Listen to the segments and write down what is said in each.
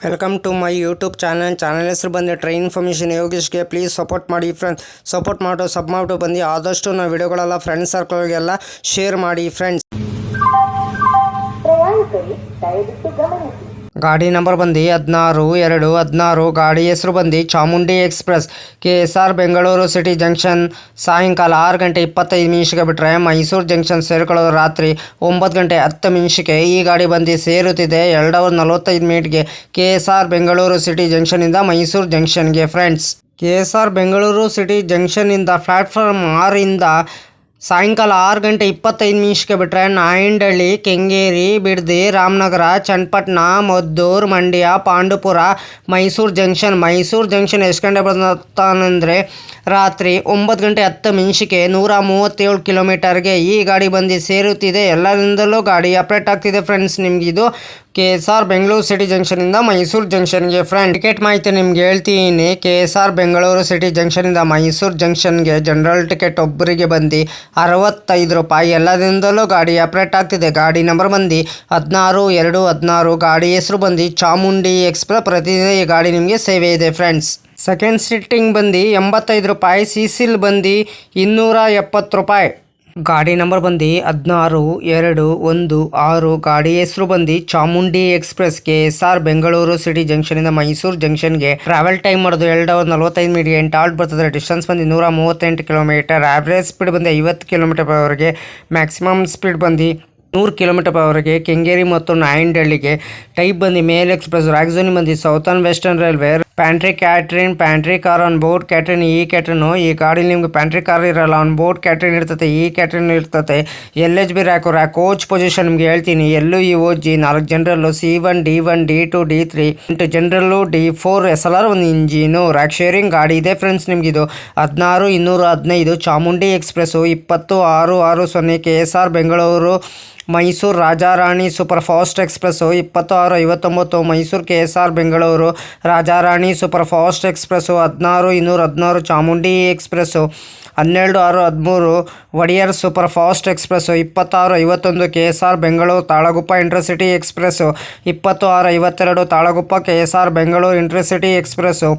Welcome to my YouTube channel ಹೆಸರು ಬಂದು train information ಯೋಗೇಶ್ಗೆ ಪ್ಲೀಸ್ ಸಪೋರ್ಟ್ ಮಾಡಿ ಫ್ರೆಂಡ್ಸ್. ಸಪೋರ್ಟ್ ಮಾಡಿ ಸಬ್ ಮಾಡಿಬಿಟ್ಟು ಬಂದು ಆದಷ್ಟು ನಾವು ವಿಡಿಯೋಗಳೆಲ್ಲ ಫ್ರೆಂಡ್ಸ್ ಸರ್ಕಲ್ಗೆಲ್ಲ ಶೇರ್ ಮಾಡಿ ಫ್ರೆಂಡ್ಸ್. ಗಾಡಿ ನಂಬರ್ ಬಂದು 16-2-16. ಗಾಡಿ ಹೆಸರು ಬಂದು Chamundi express. KSR Bengaluru city junction ಸಾಯಂಕಾಲ 6:25 ಬಿಟ್ಟರೆ ಮೈಸೂರು ಜಂಕ್ಷನ್ ಸೇರ್ಕೊಳ್ಳೋದು ರಾತ್ರಿ 9:10 ಈ ಗಾಡಿ ಬಂದು ಸೇರುತ್ತಿದೆ 2:45 KSR ಬೆಂಗಳೂರು ಸಿಟಿ ಜಂಕ್ಷನಿಂದ ಮೈಸೂರು ಜಂಕ್ಷನ್ಗೆ ಫ್ರೆಂಡ್ಸ್. KSR ಬೆಂಗಳೂರು ಸಿಟಿ ಜಂಕ್ಷನಿಂದ ಪ್ಲ್ಯಾಟ್ಫಾರ್ಮ್ 6 ಸಾಯಂಕಾಲ 6:25 ಬಿಟ್ಟರೆ ನಾಯಂಡಹಳ್ಳಿ, ಕೆಂಗೇರಿ, ಬಿಡದಿ, ರಾಮನಗರ, ಚನ್ನಪಟ್ಟಣ, ಮದ್ದೂರು, ಮಂಡ್ಯ, ಪಾಂಡುಪುರ, ಮೈಸೂರು ಜಂಕ್ಷನ್ ಎಷ್ಟು ಗಂಟೆ ಬರ್ತಾನಂದರೆ ರಾತ್ರಿ 9:10 137 ಕಿಲೋಮೀಟರ್ಗೆ ಈ ಗಾಡಿ ಬಂದು ಸೇರುತ್ತಿದೆ. ಎಲ್ಲರಿಂದಲೂ ಗಾಡಿ ಅಪ್ಡೇಟ್ ಆಗ್ತಿದೆ ಫ್ರೆಂಡ್ಸ್. ನಿಮಗಿದು KSR ಬೆಂಗಳೂರು ಸಿಟಿ ಜಂಕ್ಷನಿಂದ ಮೈಸೂರು ಜಂಕ್ಷನ್ಗೆ ಫ್ರೆಂಡ್. ಟಿಕೆಟ್ ಮಾಹಿತಿ ನಿಮ್ಗೆ ಹೇಳ್ತೀನಿ. KSR ಬೆಂಗಳೂರು ಸಿಟಿ ಜಂಕ್ಷನಿಂದ ಮೈಸೂರು ಜಂಕ್ಷನ್ಗೆ ಜನರಲ್ ಟಿಕೆಟ್ ಒಬ್ಬರಿಗೆ ಬಂದು 65 ರೂಪಾಯಿ. ಎಲ್ಲದಿಂದಲೂ ಗಾಡಿ ಅಪ್ಡೇಟ್ ಆಗ್ತಿದೆ. ಗಾಡಿ ನಂಬರ್ ಬಂದು 16-2-16. ಗಾಡಿ ಹೆಸರು ಬಂದು ಚಾಮುಂಡಿ ಎಕ್ಸ್ಪ್ರೆಸ್. ಪ್ರತಿದಿನ ಈ ಗಾಡಿ ನಿಮಗೆ ಸೇವೆ ಇದೆ ಫ್ರೆಂಡ್ಸ್. ಸೆಕೆಂಡ್ ಸಿಟ್ಟಿಂಗ್ ಬಂದು 85 ರೂಪಾಯಿ. ಸಿಸಿಲ್ ಬಂದು 270 ರೂಪಾಯಿ. ಗಾಡಿ ನಂಬರ್ ಬಂದು 16-2-16. ಗಾಡಿ ಹೆಸರು ಬಂದು Chamundi express. KSR Bengaluru city ಜಂಕ್ಷನಿಂದ ಮೈಸೂರು ಜಂಕ್ಷನ್ಗೆ ಟ್ರಾವೆಲ್ ಟೈಮ್ ಮಾಡೋದು 2:45 ಆಲ್ಟ್ ಬರ್ತದೆ. ಡಿಸ್ಟೆನ್ಸ್ ಬಂದು 138 ಕಿಲೋಮೀಟರ್. ಆವ್ರೇಜ್ ಸ್ಪೀಡ್ ಬಂದು 50 ಕಿಲೋಮೀಟರ್/ಅವರ್ಗೆ. ಮ್ಯಾಕ್ಸಿಮಮ್ ಸ್ಪೀಡ್ ಬಂದು 100 ಕಿಲೋಮೀಟರ್/ಅವರ್ಗೆ. ಕೆಂಗೇರಿ ಮತ್ತು ನಾಯಂಡಹಳ್ಳಿಗೆ. ಟೈಪ್ ಬಂದು ಮೇಲ್ ಎಕ್ಸ್ಪ್ರೆಸ್. ರಾಗ್ಝೋನಿ ಬಂದು southern western railway. Pantry car on board catering. ಈ ಗಾಡಿ ನಿಮ್ಗೆ ಪ್ಯಾಂಟ್ರಿ ಕಾರ್ ಇರಲ್ಲ, ಆನ್ ಬೋರ್ಡ್ ಕ್ಯಾಟ್ರಿನ್ ಇರ್ತದೆ. ಕ್ಯಾಟ್ರಿನ್ ಇರ್ತದೆ. LHB ರ್ಯಾಕ್ ಕೋಚ್ ಪೊಸಿಷನ್ ನಿಮ್ಗೆ ಹೇಳ್ತೀನಿ. LUEOG 4 general, C1 D1 D2 D3 8 general, D4 SLR 1 engine. Rake sharing ಗಾಡಿ ಇದೆ ಫ್ರೆಂಡ್ಸ್. ನಿಮಗಿದು 16-215 Chamundi express 20-6-60 KSR Bengaluru Mysuru Rajarani super fast express 26-59 Mysuru KSR Bengaluru Rajarani super fast express 16-216 Chamundi express 12-6-13 Wodeyar super fast express 26-51 KSR Bengaluru Talaguppa intercity express 26-52 Talaguppa KSR Bengaluru intercity express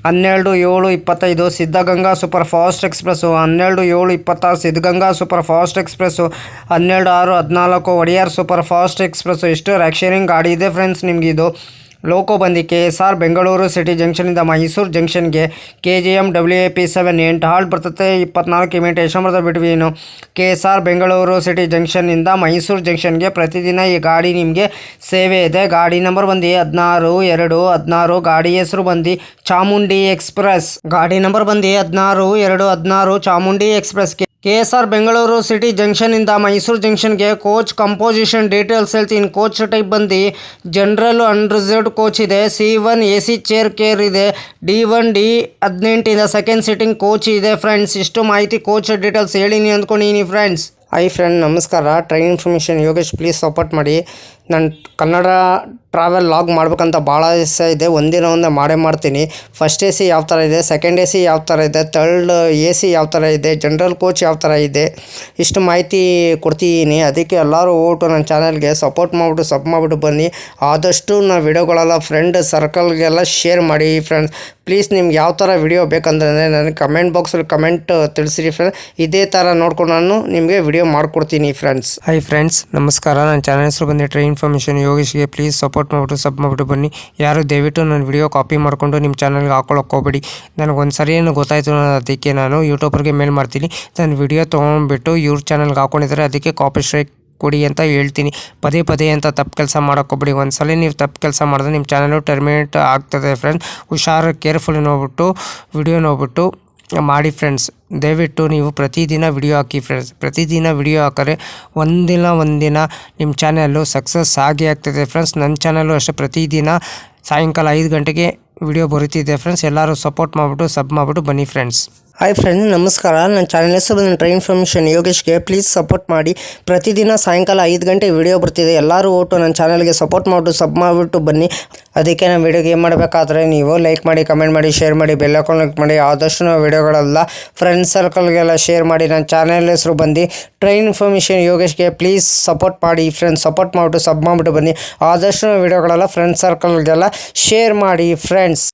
12-7-25 Siddhaganga super fast express 12-7-26 Siddhaganga super fast express 12-6-14 Wodeyar super fast express. ಇಷ್ಟು rake sharing ಗಾಡಿ ಇದೆ friends. ನಿಮಗಿದು loco ಬಂದು KSR Bengaluru city ಜಂಕ್ಷನಿಂದ ಮೈಸೂರು ಜಂಕ್ಷನ್ಗೆ KGM WAP7 8 halt ಬರ್ತದೆ. 24 minute ಎಷ್ಟು ಬರ್ತದೆ ಬಿಟ್ವೀನು. KSR ಬೆಂಗಳೂರು ಸಿಟಿ ಜಂಕ್ಷನ್ನಿಂದ ಮೈಸೂರು ಜಂಕ್ಷನ್ಗೆ ಪ್ರತಿದಿನ ಈ ಗಾಡಿ ನಿಮಗೆ ಸೇವೆ ಇದೆ. ಗಾಡಿ ನಂಬರ್ ಬಂದು 16-2-16. ಗಾಡಿ ಹೆಸರು ಬಂದು ಚಾಮುಂಡಿ ಎಕ್ಸ್ಪ್ರೆಸ್. ಗಾಡಿ ನಂಬರ್ ಬಂದು 16-2-16 Chamundi express. KSR Bengaluru city ಜಂಕ್ಷನಿಂದ ಮೈಸೂರು ಜಂಕ್ಷನ್ಗೆ ಕೋಚ್ ಕಂಪೋಸಿಷನ್ ಡೀಟೇಲ್ಸ್ ಹೇಳ್ತೀನಿ. ಕೋಚ್ ಟೈಪ್ ಬಂದು ಜನರಲ್ ಅನ್ರಿಸರ್ವ್ಡ್ ಕೋಚ್ ಇದೆ. C1 AC ಚೇರ್ ಕೇರ್ ಇದೆ. D1 D18 second sitting coach ಇದೆ ಫ್ರೆಂಡ್ಸ್. ಇಷ್ಟು ಮಾಹಿತಿ ಕೋಚ್ ಡೀಟೇಲ್ಸ್ ಹೇಳಿನಿ ಅಂದ್ಕೊಂಡಿನಿ ಫ್ರೆಂಡ್ಸ್. ಫ್ರೆಂಡ್ ನಮಸ್ಕಾರ. Train information Yogesh please support ಮಾಡಿ. ನಾನು ಕನ್ನಡ ಟ್ರಾವೆಲ್ ಲಾಗ್ ಮಾಡ್ಬೇಕಂತ ಭಾಳ ದಿವಸ ಇದೆ. ಒಂದೇ ಮಾಡೇ ಮಾಡ್ತೀನಿ. ಫಸ್ಟ್ AC ಯಾವ ಥರ ಇದೆ, ಸೆಕೆಂಡ್ AC ಯಾವ ಥರ ಇದೆ, ಥರ್ಡ್ AC ಯಾವ ಥರ ಇದೆ, ಜನರಲ್ ಕೋಚ್ ಯಾವ ಥರ ಇದೆ, ಇಷ್ಟು ಮಾಹಿತಿ ಕೊಡ್ತಿದ್ದೀನಿ. ಅದಕ್ಕೆ ಎಲ್ಲರೂ ಹೋಗ್ಬಿಟ್ಟು ನನ್ನ ಚಾನಲ್ಗೆ ಸಪೋರ್ಟ್ ಮಾಡಿಬಿಟ್ಟು ಸಬ್ ಮಾಡಿಬಿಟ್ಟು ಬನ್ನಿ. ಆದಷ್ಟು ನಾವು ವಿಡಿಯೋಗಳೆಲ್ಲ ಫ್ರೆಂಡ್ ಸರ್ಕಲ್ಗೆಲ್ಲ ಶೇರ್ ಮಾಡಿ ಫ್ರೆಂಡ್ಸ್. ಪ್ಲೀಸ್ ನಿಮ್ಗೆ ಯಾವ ಥರ ವಿಡಿಯೋ ಬೇಕಂದ್ರೆ ನನಗೆ ಕಮೆಂಟ್ ಬಾಕ್ಸಲ್ಲಿ ಕಮೆಂಟ್ ತಿಳಿಸಿರಿ ಫ್ರೆಂಡ್ಸ್. ಇದೇ ಥರ ನೋಡ್ಕೊಂಡು ನಾನು ನಿಮಗೆ ವಿಡಿಯೋ ಮಾಡಿಕೊಡ್ತೀನಿ ಫ್ರೆಂಡ್ಸ್. ಫ್ರೆಂಡ್ಸ್ ನಮಸ್ಕಾರ. ನನ್ನ ಚಾನಲ್ ಹೆಸರು ಬಂದು ಟ್ರೈನ್ ಇನ್ಫಾರ್ಮೇಷನ್ ಯೋಗೇಶ್ಗೆ ಪ್ಲೀಸ್ ಸಪೋರ್ಟ್ ಮಾಡಿಬಿಟ್ಟು ಸಬ್ ಮಾಡಿಬಿಟ್ಟು ಬನ್ನಿ. ಯಾರು ದಯವಿಟ್ಟು ನನ್ನ ವಿಡಿಯೋ ಕಾಪಿ ಮಾಡಿಕೊಂಡು ನಿಮ್ಮ ಚಾನಲ್ಗೆ ಹಾಕೊಳ್ಳೋಕೆ ಹೋಗ್ಬೇಡಿ. ನನಗೊಂದು ಸರಿ ಏನು ಗೊತ್ತಾಯಿತು, ಅದಕ್ಕೆ ನಾನು ಯೂಟ್ಯೂಬರ್ಗೆ ಮೇಲ್ ಮಾಡ್ತೀನಿ. ನನ್ನ ವಿಡಿಯೋ ತೊಗೊಂಡ್ಬಿಟ್ಟು ಇವ್ರ ಚಾನಲ್ಗೆ ಹಾಕೊಂಡಿದ್ದಾರೆ, ಅದಕ್ಕೆ ಕಾಪಿ ಸ್ಟ್ರೈಕ್ ಕೊಡಿ ಅಂತ ಹೇಳ್ತೀನಿ. ಪದೇ ಅಂತ ತಪ್ಪು ಕೆಲಸ ಮಾಡೋಕ್ಕೋಗ್ಬಿಡಿ. ಒಂದ್ಸಲ ನೀವು ತಪ್ಪು ಕೆಲಸ ಮಾಡಿದ್ರೆ ನಿಮ್ಮ ಚಾನಲು ಟರ್ಮಿನೇಟ್ ಆಗ್ತದೆ ಫ್ರೆಂಡ್ಸ್. ಹುಷಾರು ಕೇರ್ಫುಲ್ಲಿ ವಿಡಿಯೋ ನೋಡ್ಬಿಟ್ಟು ಮಾಡಿ ಫ್ರೆಂಡ್ಸ್. ದಯವಿಟ್ಟು ನೀವು ಪ್ರತಿದಿನ ವಿಡಿಯೋ ಹಾಕಿ ಫ್ರೆಂಡ್ಸ್. ಪ್ರತಿದಿನ ವಿಡಿಯೋ ಹಾಕಿದ್ರೆ ಒಂದಿನ ನಿಮ್ಮ ಚಾನಲ್ಲು ಸಕ್ಸಸ್ ಆಗೇ ಆಗ್ತದೆ ಫ್ರೆಂಡ್ಸ್. ನನ್ನ ಚಾನಲ್ಲು ಅಷ್ಟೇ ಪ್ರತಿದಿನ ಸಾಯಂಕಾಲ 5 ಗಂಟೆಗೆ ವಿಡಿಯೋ ಬರುತ್ತಿದೆ ಫ್ರೆಂಡ್ಸ್. ಎಲ್ಲರೂ ಸಪೋರ್ಟ್ ಮಾಡಿಬಿಟ್ಟು ಸಬ್ ಮಾಡಿಬಿಟ್ಟು ಬನ್ನಿ ಫ್ರೆಂಡ್ಸ್. ಹಾಯ್ ಫ್ರೆಂಡ್, ನಮಸ್ಕಾರ. ನನ್ನ ಚಾನಲ್ ಹೆಸರು ಬಂದು ಟ್ರೈನ್ ಇನ್ಫಾರ್ಮೇಷನ್ ಯೋಗೇಶ್ಗೆ. ಪ್ಲೀಸ್ ಸಪೋರ್ಟ್ ಮಾಡಿ. ಪ್ರತಿದಿನ ಸಾಯಂಕಾಲ 5 ಗಂಟೆ ವಿಡಿಯೋ ಬರ್ತಿದೆ. ಎಲ್ಲರೂ ಒಟ್ಟು ನನ್ನ ಚಾನಲ್ಗೆ ಸಪೋರ್ಟ್ ಮಾಡಿಬಿಟ್ಟು ಸಬ್ ಮಾಡಿಬಿಟ್ಟು ಬನ್ನಿ. ಅದಕ್ಕೆ ನಾನು ವಿಡಿಯೋಗೆ ಏನು ಮಾಡಬೇಕಾದ್ರೆ ನೀವು ಲೈಕ್ ಮಾಡಿ, ಕಮೆಂಟ್ ಮಾಡಿ, ಶೇರ್ ಮಾಡಿ, ಬೆಲ್ ಐಕಾನ್ ಕ್ಲಿಕ್ ಮಾಡಿ. ಆದಷ್ಟು ನಾವು ವಿಡಿಯೋಗಳೆಲ್ಲ ಫ್ರೆಂಡ್ಸ್ ಸರ್ಕಲ್ಗೆಲ್ಲ ಶೇರ್ ಮಾಡಿ. ನನ್ನ ಚಾನಲ್ ಹೆಸರು ಬಂದು ಟ್ರೈನ್ ಇನ್ಫಾರ್ಮೇಷನ್ ಯೋಗೇಶ್ಗೆ. ಪ್ಲೀಸ್ ಸಪೋರ್ಟ್ ಮಾಡಿ ಫ್ರೆಂಡ್ಸ್. ಸಪೋರ್ಟ್ ಮಾಡಿಬಿಟ್ಟು ಸಬ್ ಮಾಡಿಬಿಟ್ಟು ಬನ್ನಿ. ಆದಷ್ಟು ನಾವು ವಿಡಿಯೋಗಳೆಲ್ಲ ಫ್ರೆಂಡ್ಸ್ ಸರ್ಕಲ್ಗೆಲ್ಲ ಶೇರ್ ಮಾಡಿ ಫ್ರೆಂಡ್ಸ್.